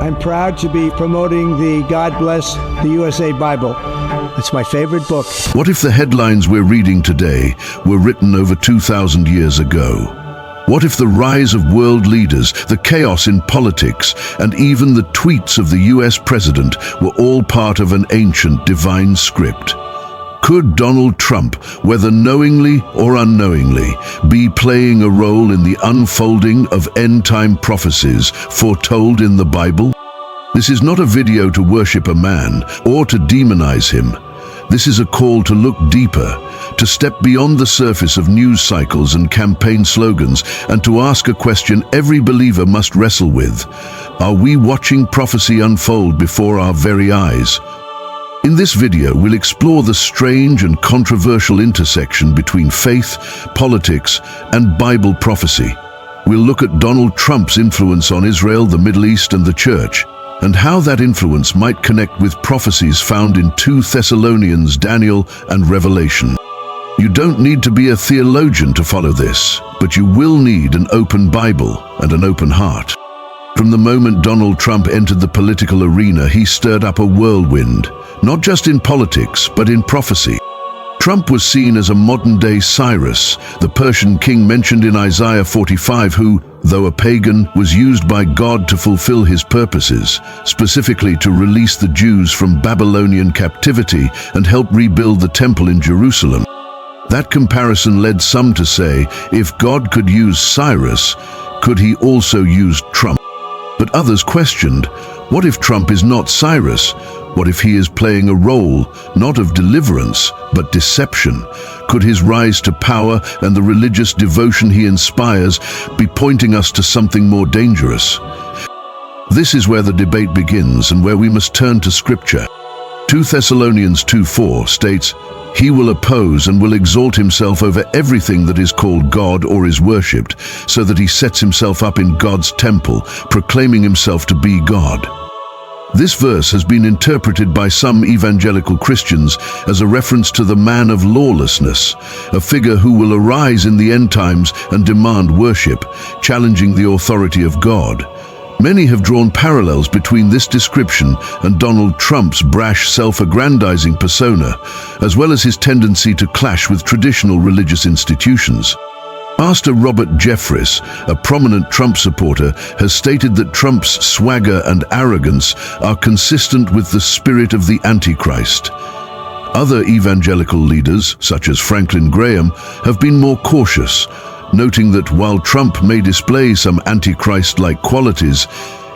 I'm proud to be promoting the God Bless the USA Bible. It's my favorite book. What if the headlines we're reading today were written over 2,000 years ago? What if the rise of world leaders, the chaos in politics, and even the tweets of the US president were all part of an ancient divine script? Could Donald Trump, whether knowingly or unknowingly, be playing a role in the unfolding of end-time prophecies foretold in the Bible? This is not a video to worship a man or to demonize him. This is a call to look deeper, to step beyond the surface of news cycles and campaign slogans, and to ask a question every believer must wrestle with. Are we watching prophecy unfold before our very eyes? In this video, we'll explore the strange and controversial intersection between faith, politics, and Bible prophecy. We'll look at Donald Trump's influence on Israel, the Middle East, and the Church, and how that influence might connect with prophecies found in 2 Thessalonians, Daniel, and Revelation. You don't need to be a theologian to follow this, but you will need an open Bible and an open heart. From the moment Donald Trump entered the political arena, he stirred up a whirlwind, not just in politics, but in prophecy. Trump was seen as a modern-day Cyrus, the Persian king mentioned in Isaiah 45, who, though a pagan, was used by God to fulfill his purposes, specifically to release the Jews from Babylonian captivity and help rebuild the temple in Jerusalem. That comparison led some to say, if God could use Cyrus, could he also use Trump? But others questioned, what if Trump is not Cyrus? What if he is playing a role, not of deliverance, but deception? Could his rise to power and the religious devotion he inspires be pointing us to something more dangerous? This is where the debate begins and where we must turn to Scripture. 2 Thessalonians 2:4 states, "He will oppose and will exalt himself over everything that is called God or is worshipped, so that he sets himself up in God's temple, proclaiming himself to be God." This verse has been interpreted by some evangelical Christians as a reference to the man of lawlessness, a figure who will arise in the end times and demand worship, challenging the authority of God. Many have drawn parallels between this description and Donald Trump's brash, self-aggrandizing persona, as well as his tendency to clash with traditional religious institutions. Pastor Robert Jeffress, a prominent Trump supporter, has stated that Trump's swagger and arrogance are consistent with the spirit of the Antichrist. Other evangelical leaders, such as Franklin Graham, have been more cautious, noting that while Trump may display some Antichrist-like qualities,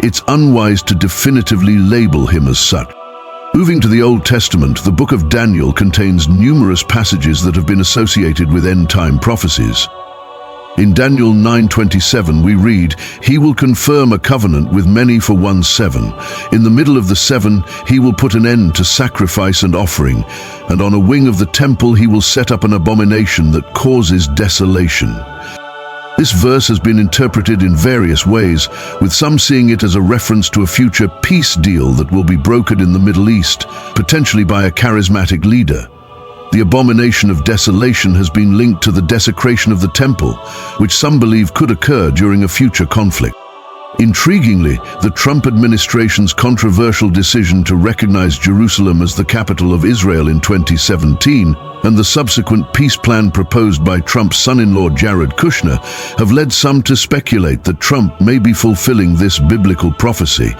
it's unwise to definitively label him as such. Moving to the Old Testament, the book of Daniel contains numerous passages that have been associated with end-time prophecies. In Daniel 9:27 we read, "He will confirm a covenant with many for 1 7. In the middle of the 7, he will put an end to sacrifice and offering, and on a wing of the temple he will set up an abomination that causes desolation." This verse has been interpreted in various ways, with some seeing it as a reference to a future peace deal that will be brokered in the Middle East, potentially by a charismatic leader. The abomination of desolation has been linked to the desecration of the temple, which some believe could occur during a future conflict. Intriguingly, the Trump administration's controversial decision to recognize Jerusalem as the capital of Israel in 2017 and the subsequent peace plan proposed by Trump's son-in-law Jared Kushner have led some to speculate that Trump may be fulfilling this biblical prophecy.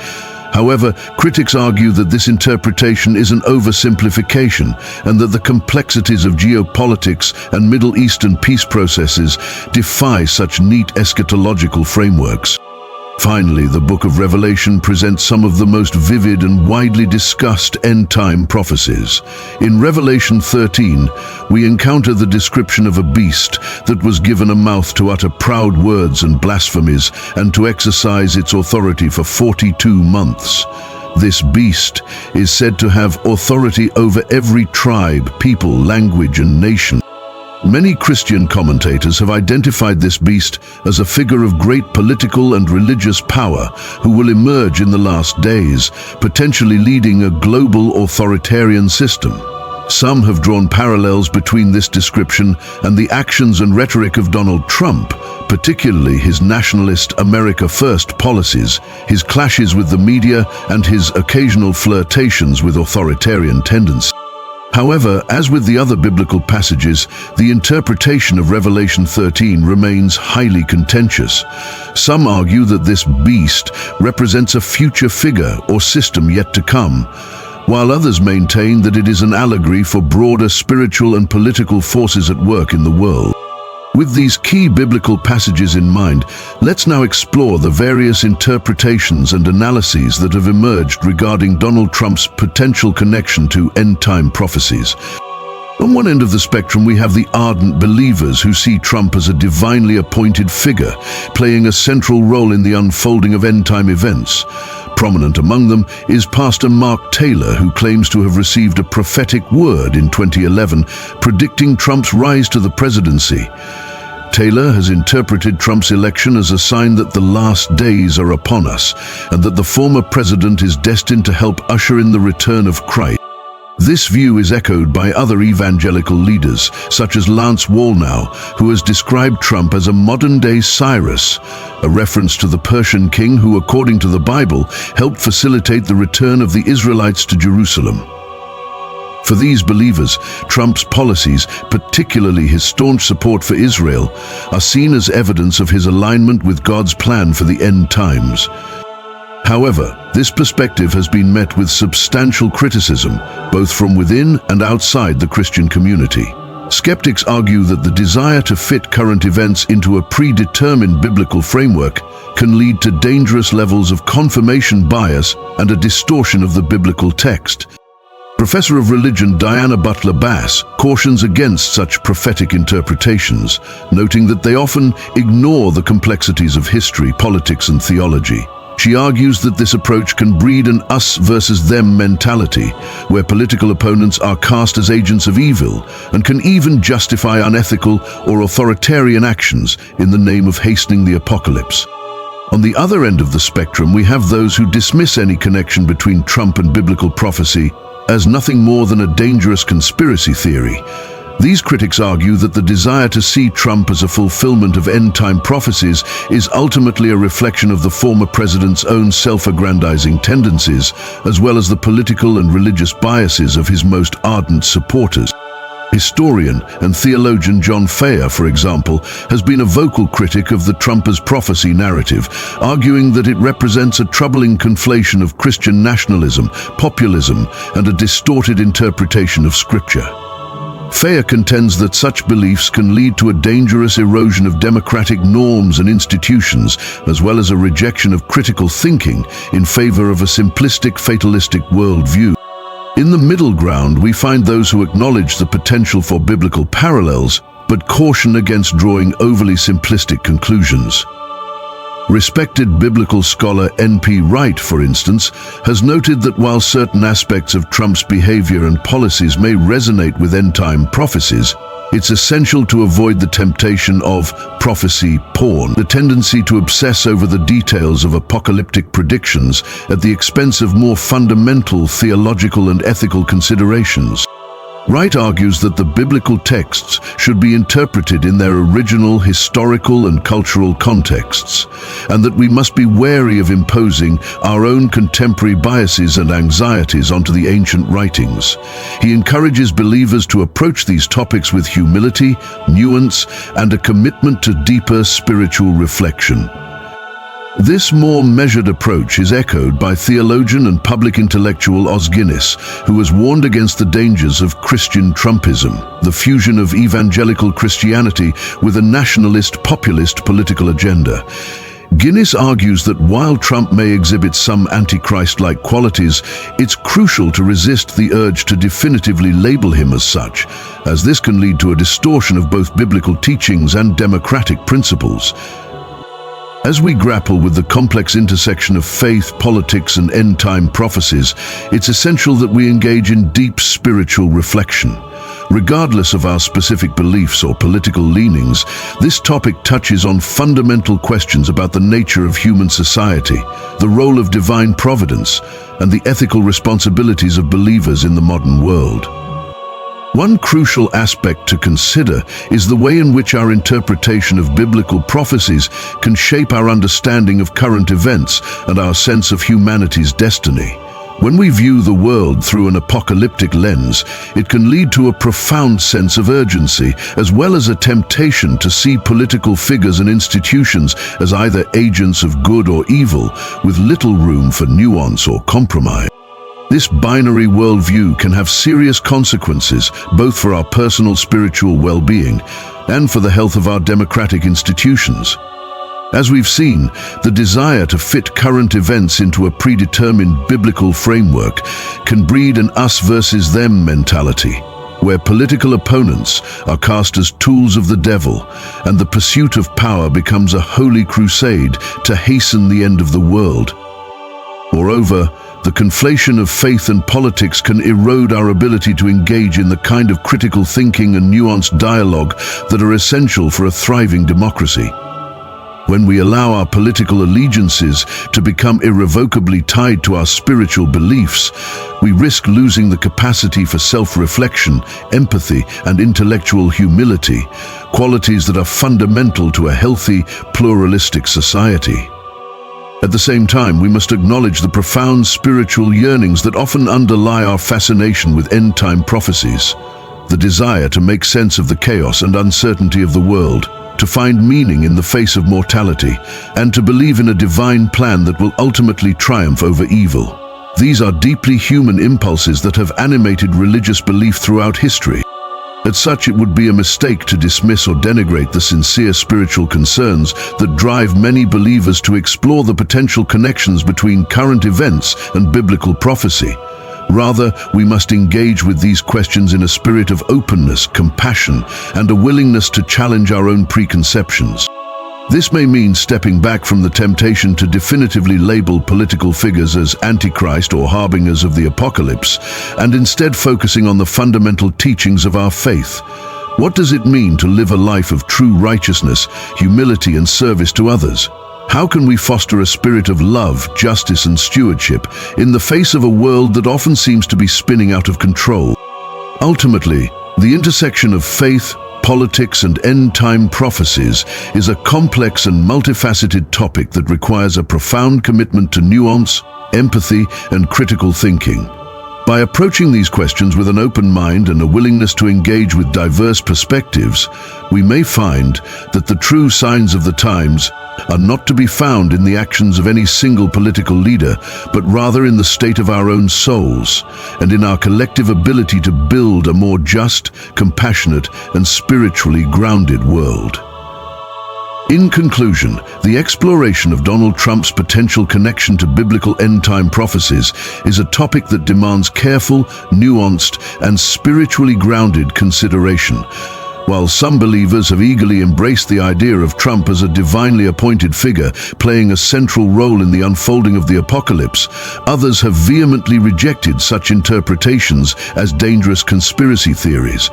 However, critics argue that this interpretation is an oversimplification and that the complexities of geopolitics and Middle Eastern peace processes defy such neat eschatological frameworks. Finally, the book of Revelation presents some of the most vivid and widely discussed end-time prophecies. In Revelation 13, we encounter the description of a beast that was given a mouth to utter proud words and blasphemies and to exercise its authority for 42 months. This beast is said to have authority over every tribe, people, language, and nation. Many Christian commentators have identified this beast as a figure of great political and religious power who will emerge in the last days, potentially leading a global authoritarian system. Some have drawn parallels between this description and the actions and rhetoric of Donald Trump, particularly his nationalist America First policies, his clashes with the media, and his occasional flirtations with authoritarian tendencies. However, as with the other biblical passages, the interpretation of Revelation 13 remains highly contentious. Some argue that this beast represents a future figure or system yet to come, while others maintain that it is an allegory for broader spiritual and political forces at work in the world. With these key biblical passages in mind, let's now explore the various interpretations and analyses that have emerged regarding Donald Trump's potential connection to end-time prophecies. On one end of the spectrum, we have the ardent believers who see Trump as a divinely appointed figure, playing a central role in the unfolding of end-time events. Prominent among them is Pastor Mark Taylor, who claims to have received a prophetic word in 2011, predicting Trump's rise to the presidency. Taylor has interpreted Trump's election as a sign that the last days are upon us, and that the former president is destined to help usher in the return of Christ. This view is echoed by other evangelical leaders, such as Lance Wallnau, who has described Trump as a modern-day Cyrus, a reference to the Persian king who, according to the Bible, helped facilitate the return of the Israelites to Jerusalem. For these believers, Trump's policies, particularly his staunch support for Israel, are seen as evidence of his alignment with God's plan for the end times. However, this perspective has been met with substantial criticism, both from within and outside the Christian community. Skeptics argue that the desire to fit current events into a predetermined biblical framework can lead to dangerous levels of confirmation bias and a distortion of the biblical text. Professor of Religion Diana Butler Bass cautions against such prophetic interpretations, noting that they often ignore the complexities of history, politics, and theology. She argues that this approach can breed an us versus them mentality, where political opponents are cast as agents of evil and can even justify unethical or authoritarian actions in the name of hastening the apocalypse. On the other end of the spectrum, we have those who dismiss any connection between Trump and biblical prophecy as nothing more than a dangerous conspiracy theory. These critics argue that the desire to see Trump as a fulfillment of end-time prophecies is ultimately a reflection of the former president's own self-aggrandizing tendencies, as well as the political and religious biases of his most ardent supporters. Historian and theologian John Fayer, for example, has been a vocal critic of the Trump as prophecy narrative, arguing that it represents a troubling conflation of Christian nationalism, populism, and a distorted interpretation of Scripture. Fayer contends that such beliefs can lead to a dangerous erosion of democratic norms and institutions, as well as a rejection of critical thinking in favor of a simplistic, fatalistic worldview. In the middle ground, we find those who acknowledge the potential for biblical parallels, but caution against drawing overly simplistic conclusions. Respected biblical scholar N.P. Wright, for instance, has noted that while certain aspects of Trump's behavior and policies may resonate with end-time prophecies, it's essential to avoid the temptation of prophecy porn, the tendency to obsess over the details of apocalyptic predictions at the expense of more fundamental theological and ethical considerations. Wright argues that the biblical texts should be interpreted in their original historical and cultural contexts, and that we must be wary of imposing our own contemporary biases and anxieties onto the ancient writings. He encourages believers to approach these topics with humility, nuance, and a commitment to deeper spiritual reflection. This more measured approach is echoed by theologian and public intellectual Os Guinness, who has warned against the dangers of Christian Trumpism, the fusion of evangelical Christianity with a nationalist, populist political agenda. Guinness argues that while Trump may exhibit some Antichrist-like qualities, it's crucial to resist the urge to definitively label him as such, as this can lead to a distortion of both biblical teachings and democratic principles. As we grapple with the complex intersection of faith, politics, and end-time prophecies, it's essential that we engage in deep spiritual reflection. Regardless of our specific beliefs or political leanings, this topic touches on fundamental questions about the nature of human society, the role of divine providence, and the ethical responsibilities of believers in the modern world. One crucial aspect to consider is the way in which our interpretation of biblical prophecies can shape our understanding of current events and our sense of humanity's destiny. When we view the world through an apocalyptic lens, it can lead to a profound sense of urgency, as well as a temptation to see political figures and institutions as either agents of good or evil, with little room for nuance or compromise. This binary worldview can have serious consequences, both for our personal spiritual well-being and for the health of our democratic institutions. As we've seen, the desire to fit current events into a predetermined biblical framework can breed an us versus them mentality, where political opponents are cast as tools of the devil, and the pursuit of power becomes a holy crusade to hasten the end of the world. Moreover, the conflation of faith and politics can erode our ability to engage in the kind of critical thinking and nuanced dialogue that are essential for a thriving democracy. When we allow our political allegiances to become irrevocably tied to our spiritual beliefs, we risk losing the capacity for self-reflection, empathy, and intellectual humility, qualities that are fundamental to a healthy, pluralistic society. At the same time, we must acknowledge the profound spiritual yearnings that often underlie our fascination with end-time prophecies. The desire to make sense of the chaos and uncertainty of the world, to find meaning in the face of mortality, and to believe in a divine plan that will ultimately triumph over evil. These are deeply human impulses that have animated religious belief throughout history. As such, it would be a mistake to dismiss or denigrate the sincere spiritual concerns that drive many believers to explore the potential connections between current events and biblical prophecy. Rather, we must engage with these questions in a spirit of openness, compassion, and a willingness to challenge our own preconceptions. This may mean stepping back from the temptation to definitively label political figures as Antichrist or harbingers of the apocalypse, and instead focusing on the fundamental teachings of our faith. What does it mean to live a life of true righteousness, humility, and service to others? How can we foster a spirit of love, justice, and stewardship in the face of a world that often seems to be spinning out of control? Ultimately, the intersection of faith, politics, and end-time prophecies is a complex and multifaceted topic that requires a profound commitment to nuance, empathy, and critical thinking. By approaching these questions with an open mind and a willingness to engage with diverse perspectives, we may find that the true signs of the times are not to be found in the actions of any single political leader, but rather in the state of our own souls and in our collective ability to build a more just, compassionate, and spiritually grounded world. In conclusion, the exploration of Donald Trump's potential connection to biblical end-time prophecies is a topic that demands careful, nuanced, and spiritually grounded consideration. While some believers have eagerly embraced the idea of Trump as a divinely appointed figure playing a central role in the unfolding of the apocalypse, others have vehemently rejected such interpretations as dangerous conspiracy theories.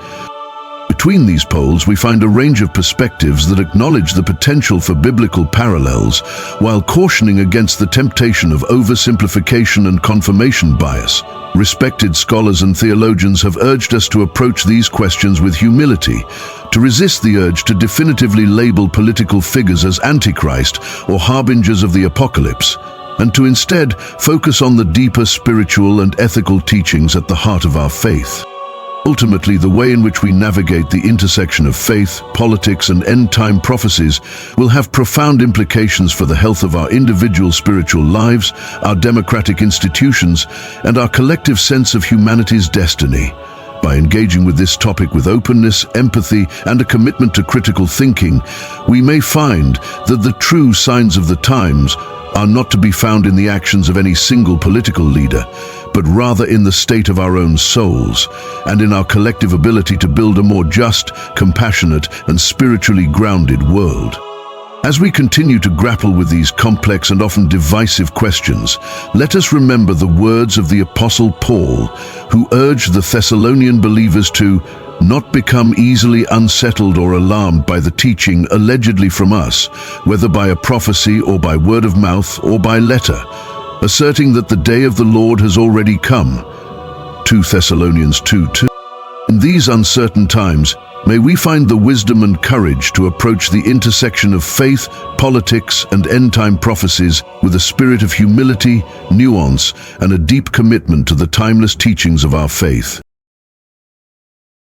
Between these poles, we find a range of perspectives that acknowledge the potential for biblical parallels, while cautioning against the temptation of oversimplification and confirmation bias. Respected scholars and theologians have urged us to approach these questions with humility, to resist the urge to definitively label political figures as Antichrist or harbingers of the apocalypse, and to instead focus on the deeper spiritual and ethical teachings at the heart of our faith. Ultimately, the way in which we navigate the intersection of faith, politics, and end-time prophecies will have profound implications for the health of our individual spiritual lives, our democratic institutions, and our collective sense of humanity's destiny. By engaging with this topic with openness, empathy, and a commitment to critical thinking, we may find that the true signs of the times are not to be found in the actions of any single political leader, but rather in the state of our own souls and in our collective ability to build a more just, compassionate, and spiritually grounded world. As we continue to grapple with these complex and often divisive questions, let us remember the words of the Apostle Paul, who urged the Thessalonian believers to not become easily unsettled or alarmed by the teaching allegedly from us, whether by a prophecy or by word of mouth or by letter, asserting that the day of the Lord has already come. 2 Thessalonians 2:2. In these uncertain times, may we find the wisdom and courage to approach the intersection of faith, politics, and end-time prophecies with a spirit of humility, nuance, and a deep commitment to the timeless teachings of our faith.